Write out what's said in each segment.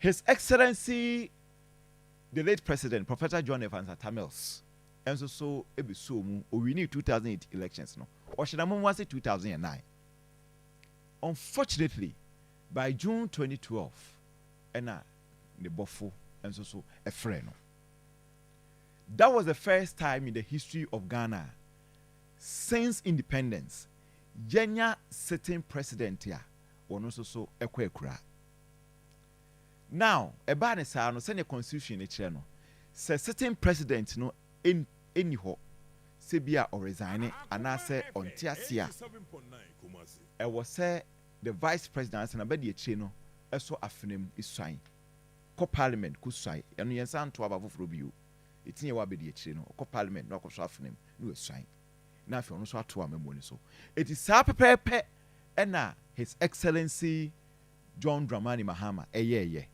His Excellency, the late President, Professor John Evans Atamils, and so ebisomu we need 2008 elections no. Or should I was 2009? Unfortunately, by June 2012, the Bofo and so a friend. That was the first time in the history of Ghana since independence, Jenya sitting president here, or also so a kwekura. Now, a banisa no send a constitution in channel. Say sitting president no in any ho, Sebia or resign, and I say on Tiasia. I was say the vice president and a bedi chino, so afternoon is signed. Co parliament could sign, and you sound to above review. It's near Wabedi chino, co parliament, no co afternoon, no sign. Now, if you want to a memory, so it is Sapepe and His Excellency John Dramani Mahama, a year,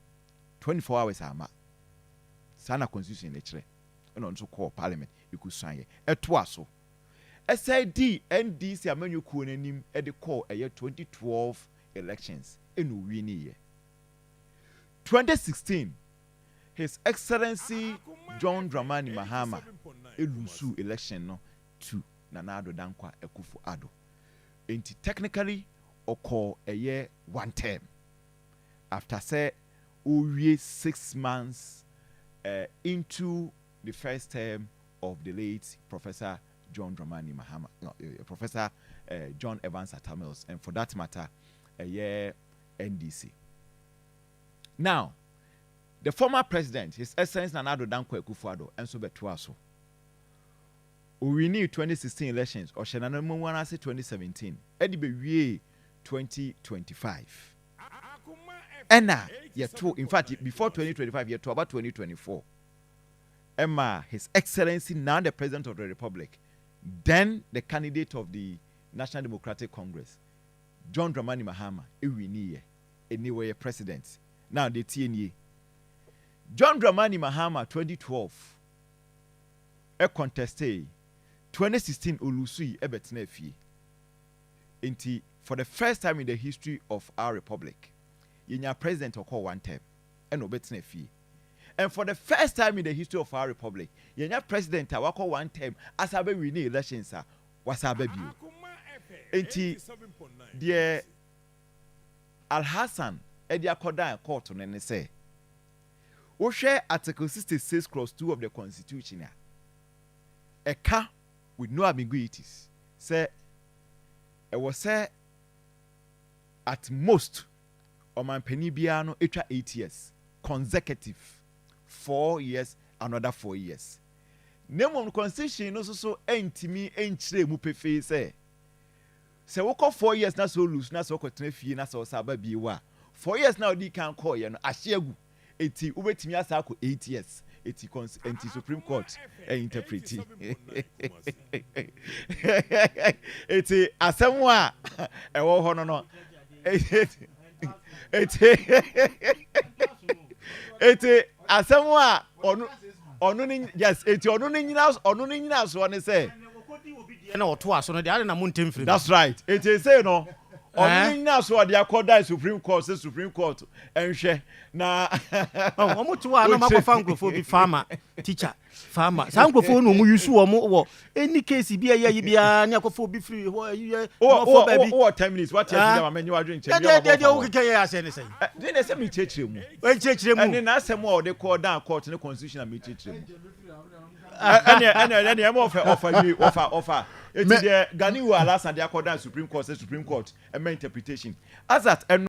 24 hours, Ama Sana Constitution, and also call Parliament, you could sign it. At Twasso SID NDC, a menu kunim at the call a year 2012 elections in Winnie year 2016. His Excellency John Dramani Mahama, Elusu election no 2. Nanado Dankwa Ekufu Ado. Inti technically occur a year 1 term. After say we 6 months into the first term of the late Professor John Dramani Mahama, Professor John Evans Atamils, and for that matter, a year NDC. Now, the former president, His Excellency Nanado Dankwa Ekufu Ado, and so betuaso. We need 2016 elections or Shanana Mwana say 2017. Edibe 2025. And now, in fact, before 2025, year to about 2024. Emma, His Excellency, now the President of the Republic, then the candidate of the National Democratic Congress, John Dramani Mahama, anyway, president. Now the TNA. John Dramani Mahama, 2012, a contested. 2016 Olusui Ebetnefi. Inti for the first time in the history of our republic, yenya president occur 1 term and Obetnefi. And for the first time in the history of our republic, yenya president occur 1 term as abe win elections was abebu. Inti the Alhassan edi akoda court on say. O share Article 66 clause 2 of the Constitution. A car with no ambiguities. Say, it was say at most, Oman Penibiano, 8 years, consecutive, 4 years, another 4 years. Name constitution also so entimi enchire mu pefe say. Say we call 4 years na so lose na so kwetena fie na so saba biwa. 4 years now di kan call ye no ahyegu. Eti ubetimi asa ko 8 years. Eti Supreme Court interpret. Eti asemwa ewo ho no. Eti asemwa onu ni yes eti onu ni nyina so ne say na oto aso no de ade na montem free. That's right. Eti say no onu ni nyina so de akoda Supreme Court enhwe na omoto wa na makofa nkrofo bi farmer teacher farmer sa nkrofo no mu yusu wo any case bi ayi bia na akofo bi free for baby 10 minutes what tell them amany wadwen nche de o keke ya ase ne say dey na say me chechire mu and na asem o de call down court ne constitution me chechire mu and offer it's the Ganiwu Alhassan they call down Supreme Court and my interpretation as that